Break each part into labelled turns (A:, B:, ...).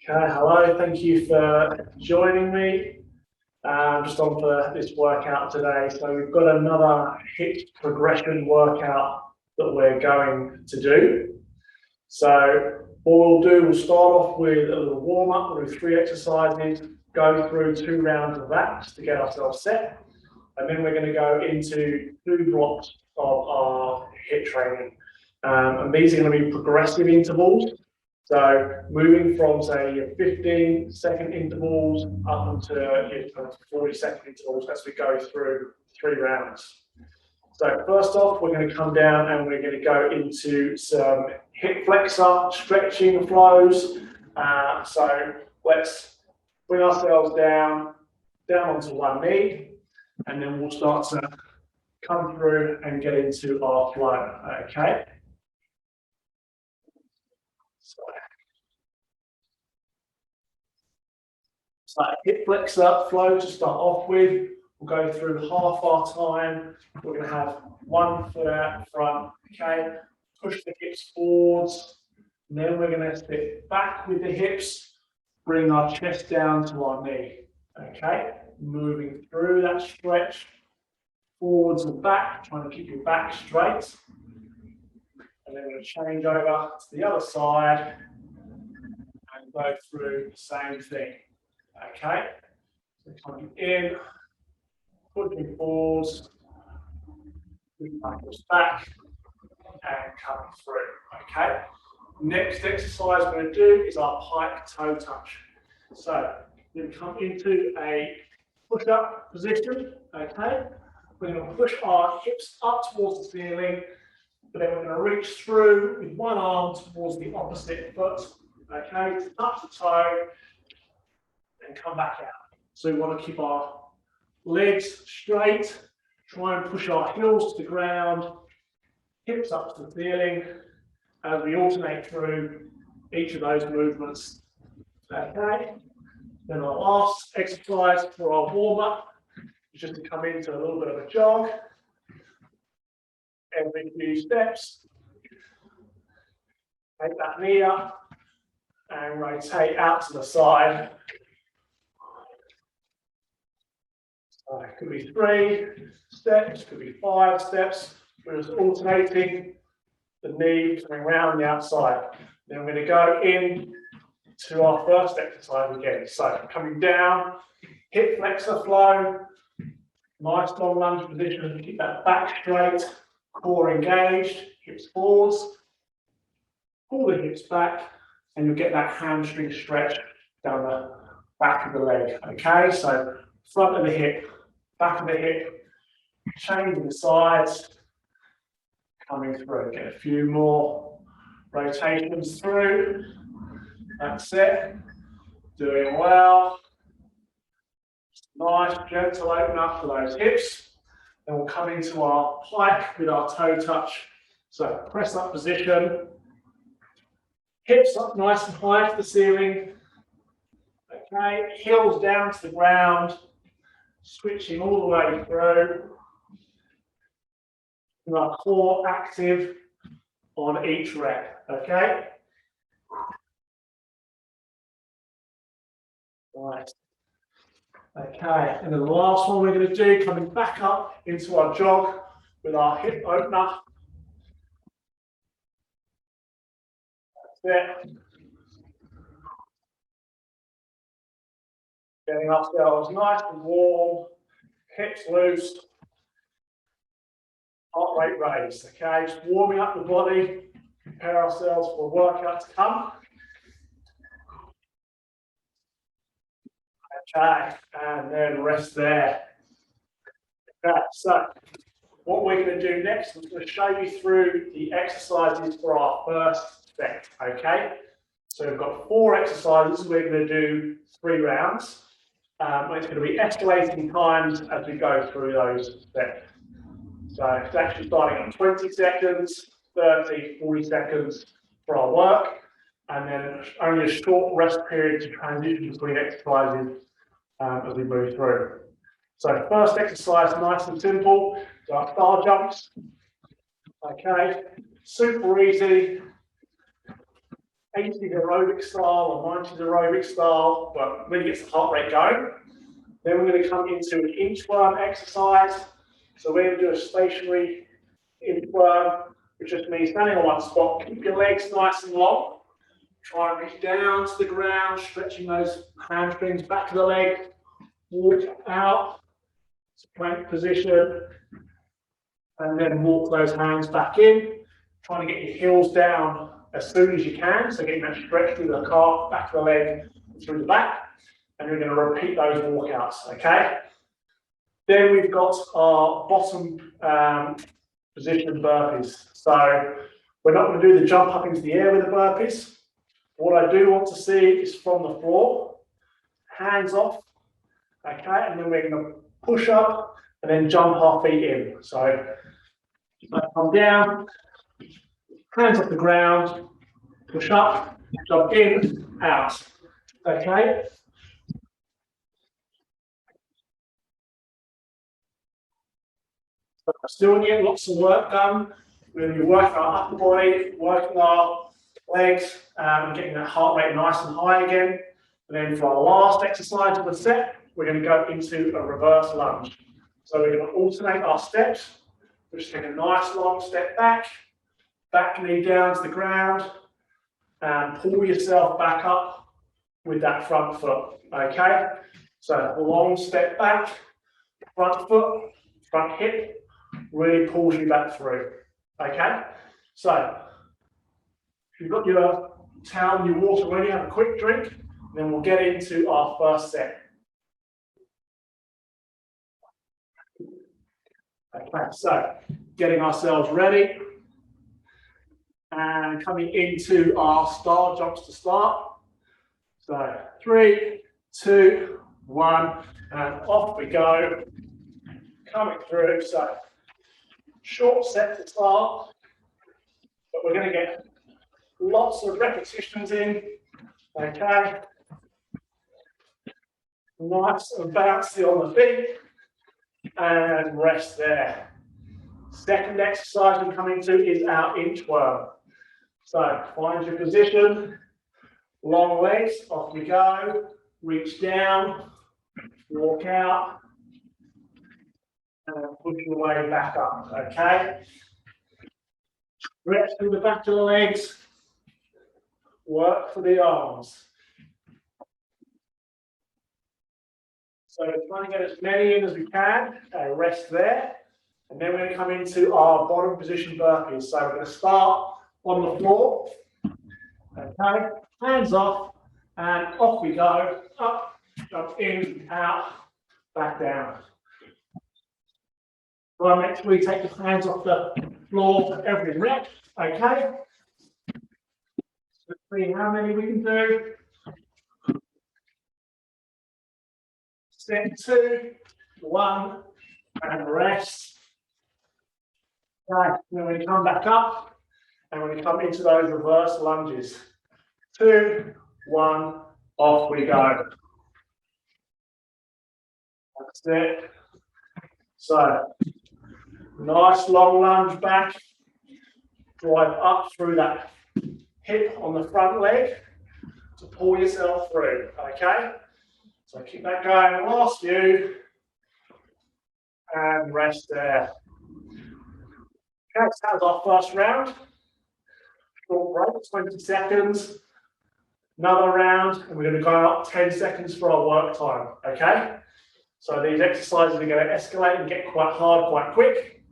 A: Okay, hello, thank you for joining me. Just on for this workout today. So we've got another HIIT progression workout that we're going to do. So what we'll do, we'll start off with a little warm up. We'll do 3 exercises, go through 2 rounds of that just to get ourselves set. And then we're going to go into 2 blocks of our HIIT training. And these are going to be progressive intervals. So moving from, say, your 15-second intervals up into your 40-second intervals as we go through 3 rounds. So first off, we're going to come down and we're going to go into some hip flexor stretching flows. So let's bring ourselves down onto one knee, and then we'll start to come through and get into our flow. Okay. So hip flexor flow to start off with. We'll go through half our time. We're going to have 1 foot out front. Okay. Push the hips forwards. And then we're going to sit back with the hips. Bring our chest down to our knee. Okay. Moving through that stretch. Forwards and back. Trying to keep your back straight. And then we're going to change over to the other side. And go through the same thing. Okay, so coming in, pushing forwards, back, and coming through. Okay, next exercise we're going to do is our pike toe touch. So we're going to come into a push-up position. Okay, we're going to push our hips up towards the ceiling, but then we're going to reach through with one arm towards the opposite foot. Okay, to touch the toe. And come back out. So we want to keep our legs straight, try and push our heels to the ground, hips up to the ceiling, as we alternate through each of those movements. Okay, then our last exercise for our warm-up is just to come into a little bit of a jog. Every few steps, take that knee up and rotate out to the side. It could be 3 steps, could be 5 steps. We're just alternating the knee coming around the outside. Then we're going to go in to our first exercise again. So coming down, hip flexor flow, nice long lunge position. Keep that back straight, core engaged, hips forwards. Pull the hips back, and you'll get that hamstring stretch down the back of the leg. Okay, so front of the hip, back of the hip, changing the sides, coming through. Get a few more rotations through. That's it. Doing well. Nice, gentle open up to those hips. Then we'll come into our pike with our toe touch. So press up position. Hips up nice and high to the ceiling. Okay, heels down to the ground. Switching all the way through. And our core active on each rep. Okay. Right. Okay, and then the last one we're going to do, coming back up into our jog with our hip opener. That's it. Getting ourselves nice and warm, hips loose, heart rate raised. Okay, just warming up the body, prepare ourselves for a workout to come. Okay, and then rest there. Okay, so what we're going to do next, I'm going to show you through the exercises for our first set. Okay, so we've got 4 exercises. We're going to do 3 rounds. It's going to be escalating times as we go through those steps. So it's actually starting at 20 seconds, 30, 40 seconds for our work, and then only a short rest period to transition between exercises as we move through. So first exercise, nice and simple, our star jumps. Okay, super easy. 80s aerobic style or 90s aerobic style, but really gets the heart rate going. Then we're going to come into an inchworm exercise. So we're going to do a stationary inchworm, which just means standing on one spot, keep your legs nice and long. Try and reach down to the ground, stretching those hamstrings back of the leg. Walk out, plank position, and then walk those hands back in. Trying to get your heels down as soon as you can, so getting that stretch through the calf, back of the leg, through the back. And we're going to repeat those walkouts, okay? Then we've got our bottom position burpees. So we're not going to do the jump up into the air with the burpees. What I do want to see is from the floor, hands off, okay? And then we're going to push up and then jump our feet in. So come down, hands off the ground, push up, jump in, out, okay? Still want to get lots of work done. We're going to be working our upper body, working our legs, and getting that heart rate nice and high again. And then for our last exercise of the set, we're going to go into a reverse lunge. So we're going to alternate our steps. We'll just take a nice long step back knee down to the ground, and pull yourself back up with that front foot, okay? So a long step back, front foot, front hip, really pulls you back through, okay? So, if you've got your towel and your water ready, have a quick drink, then we'll get into our first set. Okay, so getting ourselves ready and coming into our star jumps to start. So 3, 2, 1, and off we go. Coming through, so short set to start, but we're going to get lots of repetitions in, okay? Nice and bouncy on the feet, and rest there. Second exercise we come into is our inchworm. So find your position, long legs, off we go, reach down, walk out, and push your way back up, okay? Stretch through the back of the legs, work for the arms. So we're trying to get as many in as we can, rest there. And then we're going to come into our bottom position burpees. So we're going to start on the floor, okay? Hands off, and off we go, up, jump in, out, back down. Well, make sure you take your hands off the floor for every rep, okay? Let's see how many we can do. Set 2, 1, and rest. Right, then we come back up, and we come into those reverse lunges. 2, 1, off we go. That's it. So, nice long lunge back, drive up through that hip on the front leg to pull yourself through, okay? So keep that going, last few, and rest there. Okay, so that was our first round. Short break, 20 seconds. Another round, and we're going to go up 10 seconds for our work time, okay? So these exercises are going to escalate and get quite hard quite quick.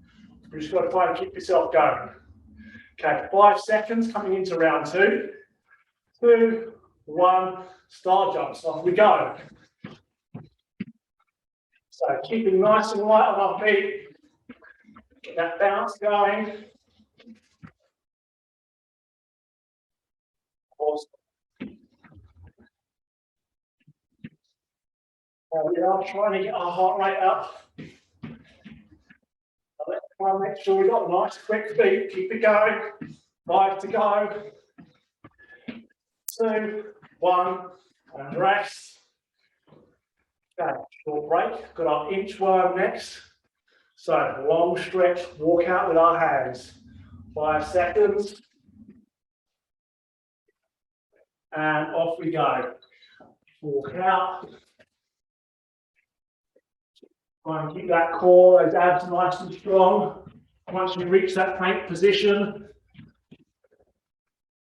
A: You've just got to try and keep yourself going. Okay, 5 seconds coming into round 2. 2, 1, star jumps, off we go. So keeping nice and light on our feet. Get that bounce going. Awesome. We are trying to get our heart rate up. Let's try and make sure we've got nice quick feet. Keep it going. 5 to go. 2, 1, and rest. Okay, short break. Got our inchworm next. So long stretch, walk out with our hands. 5 seconds. and off we go. Walk out. Try and keep that core, those abs nice and strong. Once you reach that plank position,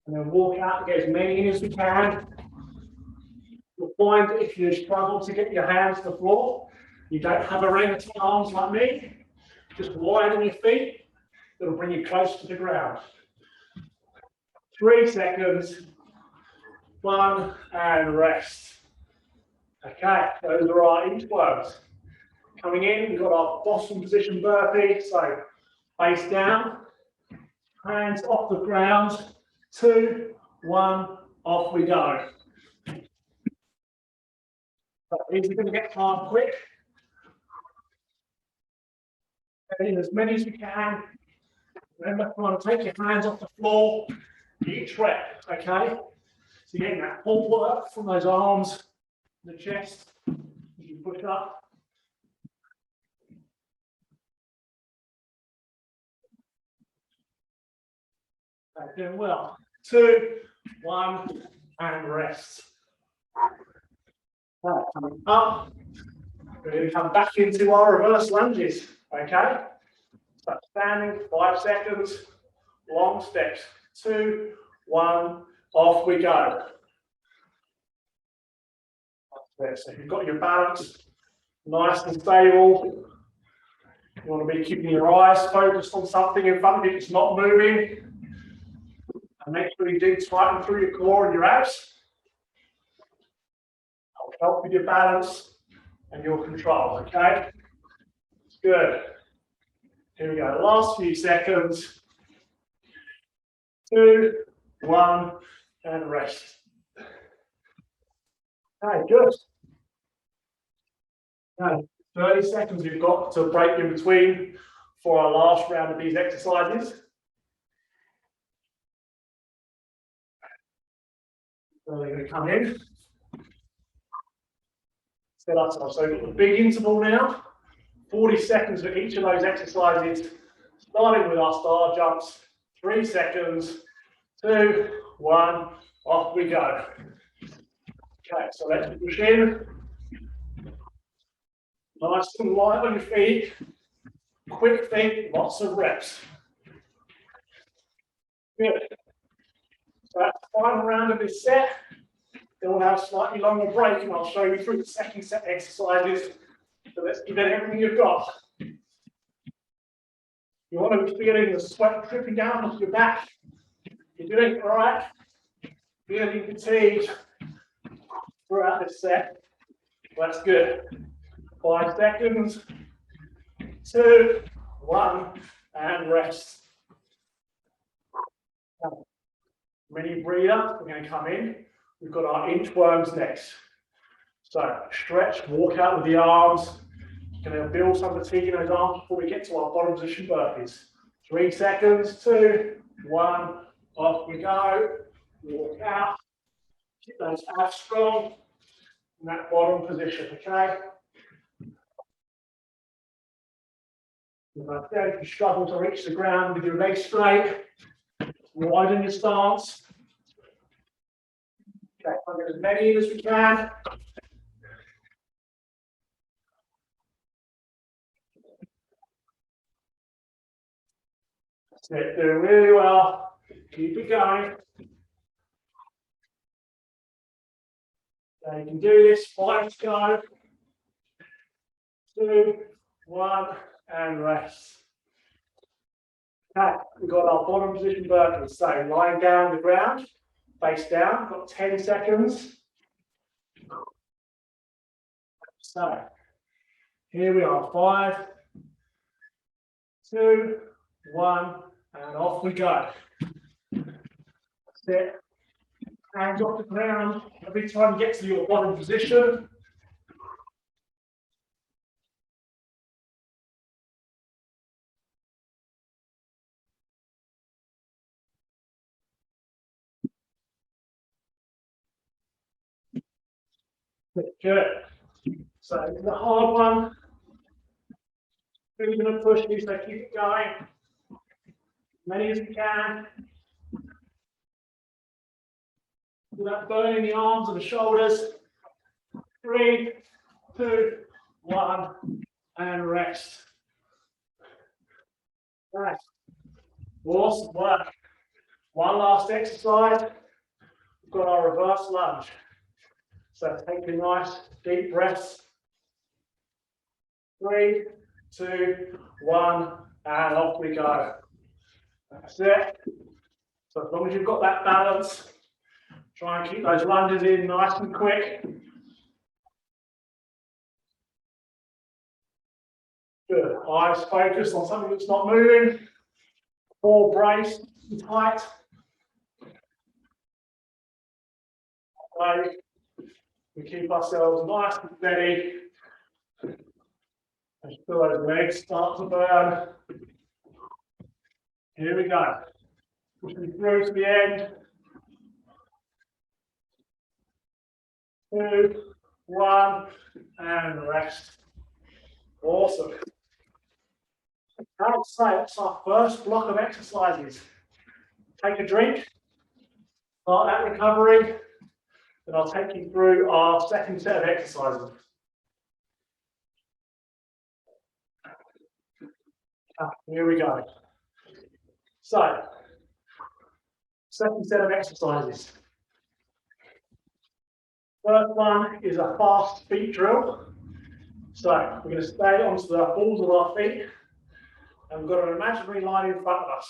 A: and then walk out and get as many in as we can. You'll find that if you struggle to get your hands to the floor, you don't have orangutan arms like me, just widen your feet, it'll bring you close to the ground. 3 seconds, 1, and rest. Okay, those are our inchworms. Coming in, we've got our bottom position burpee, so face down, hands off the ground, 2, 1, off we go. These are going to get hard quick. Get in as many as we can. Remember, you want to take your hands off the floor each rep, okay? So you're getting that pull work from those arms, the chest, as you push up. Okay, doing well. 2, 1, and rest. Right, coming up, we're going to come back into our reverse lunges, okay? So standing, 5 seconds, long steps, 2, 1, off we go. So you've got your balance nice and stable. You want to be keeping your eyes focused on something in front of you that's not moving. And make sure you do tighten through your core and your abs. That'll help with your balance and your control, okay? Good. Here we go, last few seconds. 2, 1, and rest. Okay, good. Okay, 30 seconds we've got to break in between for our last round of these exercises. So they're going to come in. Set ourselves. So we've got the big interval now. 40 seconds for each of those exercises, starting with our star jumps. 3 seconds, 2, 1, off we go. Okay, so let's push in. Nice and light on your feet. Quick feet, lots of reps. Good. So that's the final round of this set. Then we'll have a slightly longer break and I'll show you through the second set exercises. So let's give it everything you've got. You want to be feeling the sweat dripping down off your back. You're doing it all right. Feeling fatigued throughout this set. That's good. 5 seconds. 2, 1, and rest. Mini breather. We're going to come in. We've got our inchworms next. So stretch, walk out with the arms. Going to build some fatigue in those arms before we get to our bottom position burpees. 3 seconds, 2, 1, off we go. Walk out. Keep those abs strong in that bottom position, okay? If you struggle to reach the ground with your legs straight, widen your stance. Okay, I'll get as many in as we can. That's it, doing really well. Keep it going. So you can do this, 5 to go. 2, 1, and rest. Okay, we've got our bottom position burpees. So lying down on the ground, face down, got 10 seconds. So here we are, 5, 2, 1, and off we go. That's it. Hands off the ground. Every time you get to your bottom position, good. So it's a hard one. We're going to push you, so keep it going. As many as you can. without burning the arms and the shoulders. 3, 2, 1, and rest. Right. Awesome work. One last exercise. We've got our reverse lunge. So take a nice deep breath. 3, 2, 1, and off we go. That's it. So as long as you've got that balance, try and keep those lunges in nice and quick. Good. Eyes focused on something that's not moving. Core braced and tight. Okay. We keep ourselves nice and steady. And feel those legs start to burn. Here we go. Pushing through to the end. 2, 1, and rest. Awesome. Outside, it's our first block of exercises. Take a drink, start that recovery, and I'll take you through our second set of exercises. Here we go. So, second set of exercises. First one is a fast feet drill. So, we're going to stay onto the balls of our feet, and we've got an imaginary line in front of us.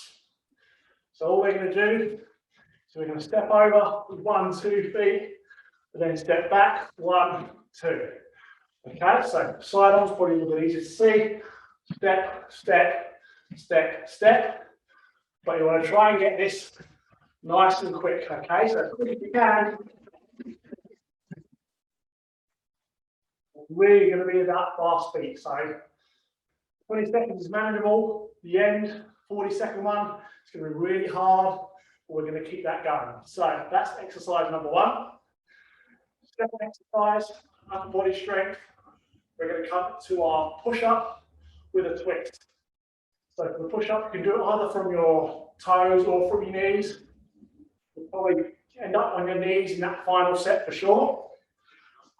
A: So all we're going to do is we're going to step over with 1, 2 feet, and then step back, 1, 2. Okay, so side arms probably a little bit easier to see. Step, step, step, step. But you want to try and get this nice and quick. Okay, so as quick as you can. It's really going to be about fast feet. So 20 seconds is manageable. The end, 40-second one, it's going to be really hard, but we're going to keep that going. So that's exercise number 1. Second exercise, upper body strength. We're going to come to our push-up with a twist. So for the push-up, you can do it either from your toes or from your knees. You'll probably end up on your knees in that final set for sure.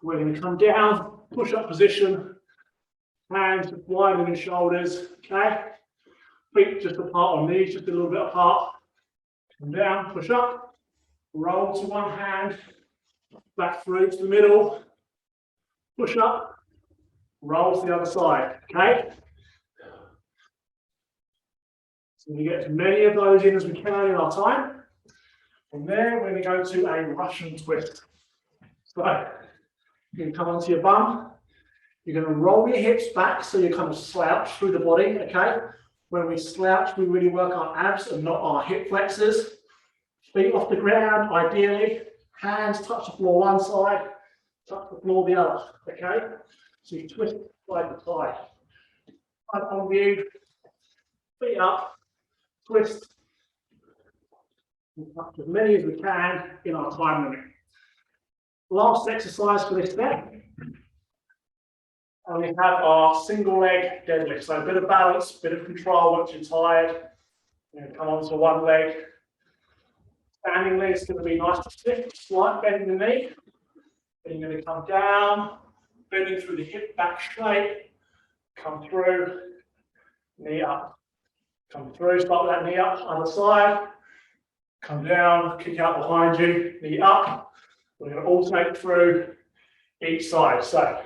A: We're going to come down, push-up position, hands wider than shoulders, okay? Feet just apart on knees, just a little bit apart. Come down, push up, roll to one hand, back through to the middle, push up, roll to the other side, okay? So we get as many of those in as we can in our time. From there, we're going to go to a Russian twist. So you're going to come onto your bum. You're going to roll your hips back so you kind of slouch through the body, okay? When we slouch, we really work our abs and not our hip flexors. Feet off the ground, ideally. Hands touch the floor one side, touch the floor the other, okay? So you twist side to side. Up on view, feet up, twist. Touch as many as we can in our time limit. Last exercise for this step. And we have our single leg deadlift. So a bit of balance, a bit of control once you're tired. You're going to come onto one leg. Standing leg is going to be nice to stiff, slight bend in the knee. Then you're going to come down, bending through the hip back straight. Come through, knee up. Come through, start with that knee up, other side. Come down, kick out behind you, knee up. We're going to alternate through each side. So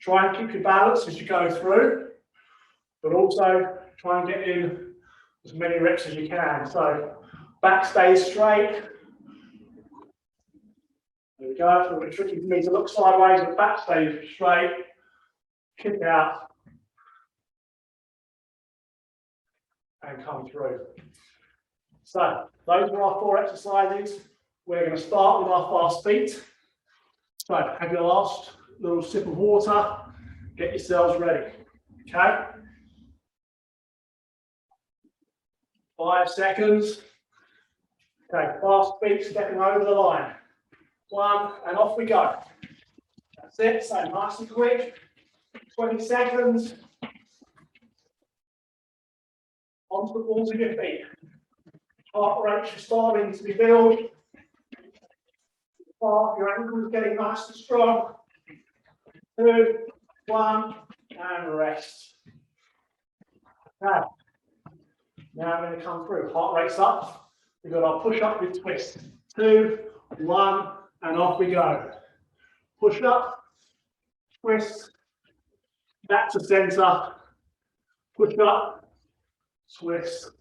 A: try and keep your balance as you go through, but also try and get in as many reps as you can. So back stays straight. There we go. It's a little bit tricky for me to look sideways, but back stays straight. Kick out. And come through. So those are our 4 exercises. We're going to start with our fast feet. So have your last little sip of water. Get yourselves ready. Okay. 5 seconds. Okay, fast feet, stepping over the line. 1, and off we go. That's it. So nice and quick. 20 seconds. Onto the balls of your feet. Heart rate is starting to be built. Off, your ankles getting nice and strong. 2, 1, and rest. Okay. Now we're going to come through. Heart rate's up. We've got our push up with twist. 2, 1, and off we go. Push up, twist, back to center, push up, twist.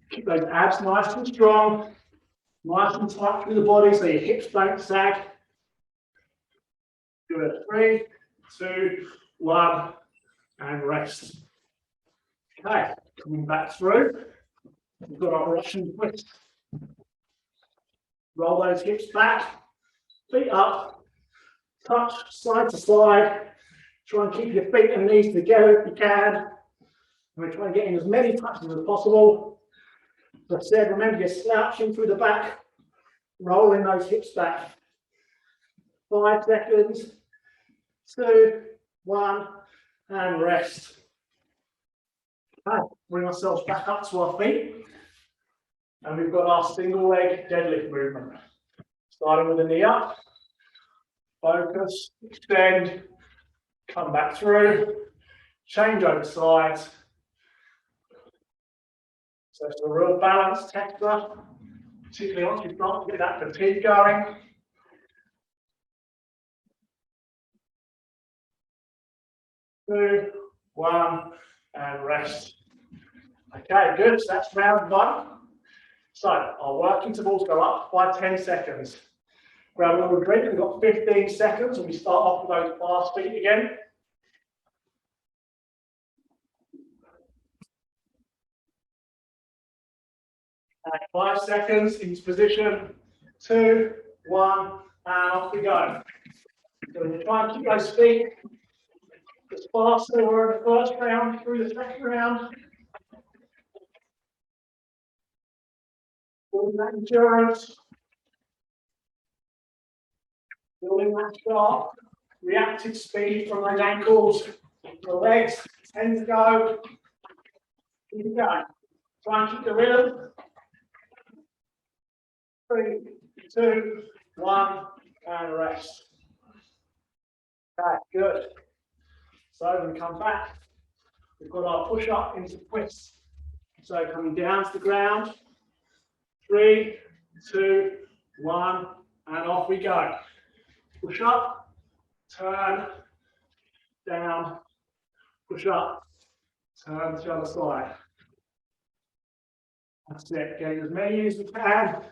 A: Keep those abs nice and strong, nice and tight through the body so your hips don't sag. Do it. 3, 2, 1, and rest. Okay, coming back through. We've got our Russian twist. Roll those hips back, feet up, touch side to side. Try and keep your feet and knees together if you can. And we're trying to get in as many touches as possible. As I said, remember you're slouching through the back, rolling those hips back. 5 seconds, 2, 1, and rest. Okay, bring ourselves back up to our feet. And we've got our single leg deadlift movement. Starting with the knee up, focus, extend, come back through, change over sides. So it's a real balanced texture, particularly once you start to get that fatigue going. Two, 1, and rest. Okay, good. So that's round 1. So our work intervals go up by 10 seconds. Grab a little drink. We've got 15 seconds, and we start off with those fast feet again. And 5 seconds into position. 2, 1, and off we go. So when you try and keep those feet as fast as they were in the first round, through the second round. Building that endurance. Building that sharp, reactive speed from those ankles. The legs tend to go. Keep it going. Try and keep the rhythm. 3, 2, 1, and rest. Okay, good. So when we come back, we've got our push up into twists. So coming down to the ground. 3, 2, 1, and off we go. Push up, turn, down, push up, turn to the other side. That's it, getting as many as we can.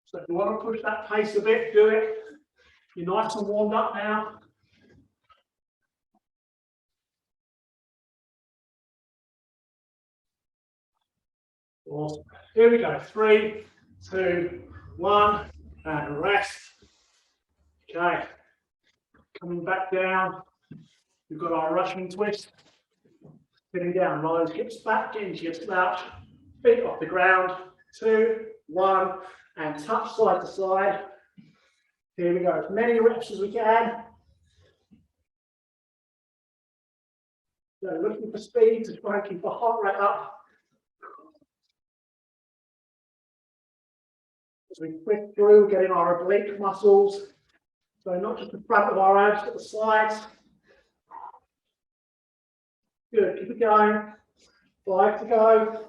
A: So if you want to push that pace a bit, do it. You're nice and warmed up now. Awesome. Here we go. 3, 2, 1, and rest. Okay. Coming back down. We've got our Russian twist. Sitting down, roll those hips back into your slouch. Feet off the ground. 2, 1, and touch side to side. Here we go. As many reps as we can. So looking for speed to try and keep the heart rate up. As we twist through, getting our oblique muscles. So not just the front of our abs, but the sides. Good, keep it going. 5 to go.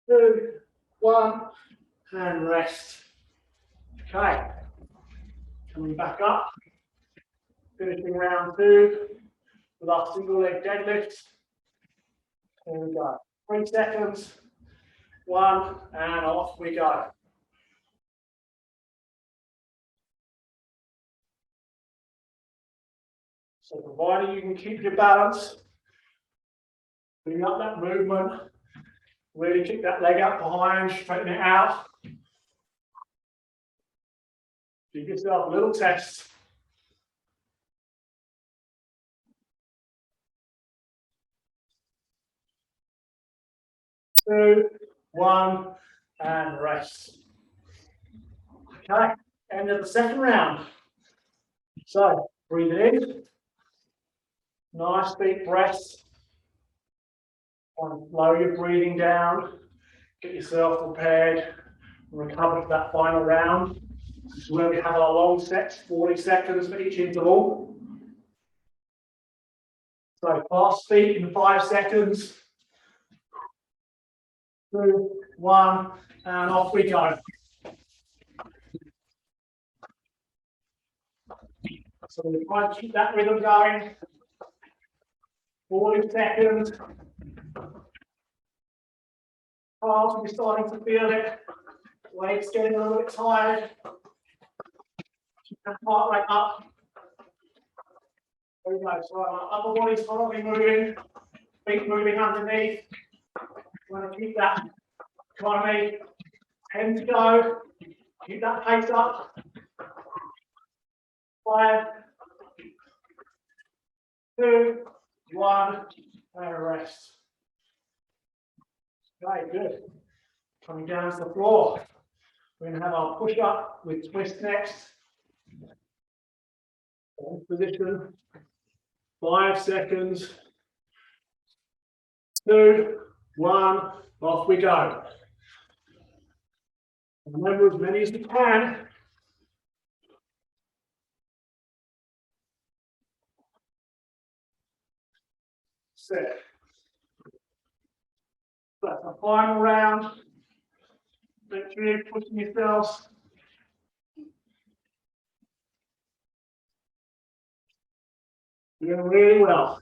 A: 2, 1, and rest. Okay. Coming back up. Finishing round 2 with our single leg deadlift. Here we go. 3 seconds. 1, and off we go. So provided you can keep your balance, bring up that movement, really kick that leg out behind, straighten it out. Give yourself a little test. 2, 1, and rest. Okay, end of the second round. So breathe it in. Nice deep breaths. Slow your breathing down. Get yourself prepared recover for that final round. This is where we have our long sets, 40 seconds for each interval. So fast feet in 5 seconds. 2, 1, and off we go. So we try and keep that rhythm going. 40 seconds. Arms will be starting to feel it. Legs getting a little bit tired. Keep that heart rate up. There we go. So our upper body's probably moving, feet moving underneath. You want to keep that economy. 10 to go. Keep that pace up. 5, 2, 1, and rest. Okay, good. Coming down to the floor. We're going to have our push up with twist next. Position. 5 seconds. 2, 1, off we go. Remember, as many as we can. Set. That's the final round. Make sure you're pushing yourselves. You're doing really well.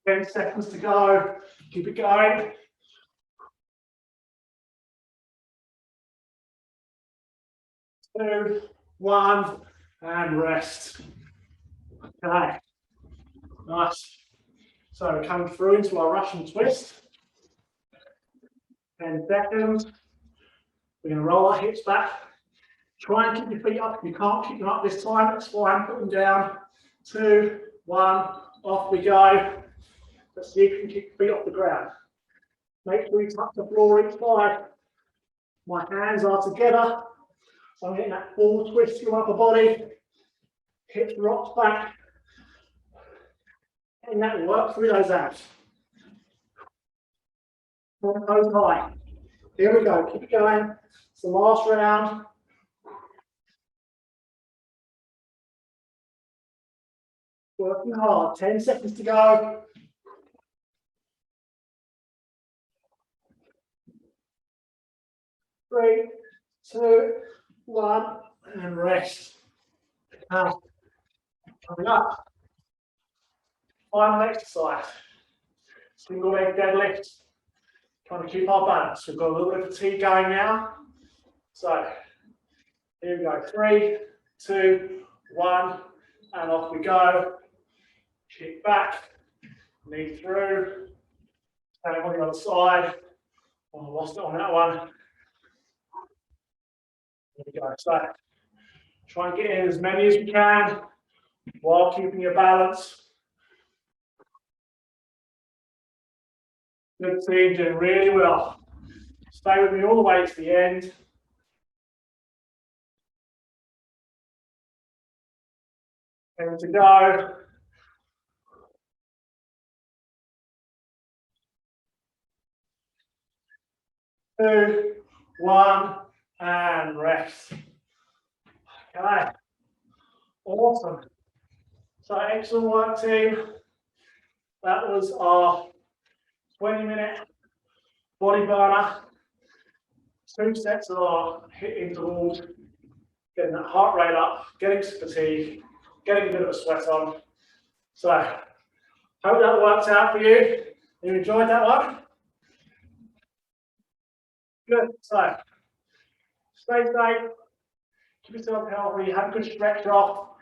A: 10 seconds to go. Keep it going. 2, 1, and rest. Okay. Nice. So we're coming through into our Russian twist. 10 seconds. We're going to roll our hips back. Try and keep your feet up. If you can't keep them up this time, that's fine. Put them down. 2, 1, off we go. Let's see if you can keep your feet off the ground. Make sure you touch the floor each side. My hands are together. So I'm getting that full twist to your upper body. Hips rocks back. And that work through those abs. Toes high. Here we go. Keep it going. It's the last round. Working hard. 10 seconds to go. 3, 2, 1, and rest. Now, coming up. Final exercise. Single leg deadlift. Trying to keep our balance. We've got a little bit of fatigue going now. So, here we go. 3, 2, 1, and off we go. Kick back, knee through. Standing on the other side. Oh, I lost it on that one. There we go. So, try and get in as many as you can while keeping your balance. Good team, doing really well. Stay with me all the way to the end. And to go. 2, 1, and rest. Okay. Awesome. So excellent work, team. That was our 20-minute body burner. 2 sets of our HIIT intervals. Getting that heart rate up, getting some fatigue, getting a bit of a sweat on. So, hope that worked out for you. You enjoyed that one? Good. So, stay safe, keep yourself healthy, have a good stretch off,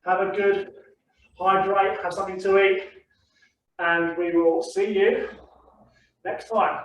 A: have a good hydrate, have something to eat, and we will see you next time.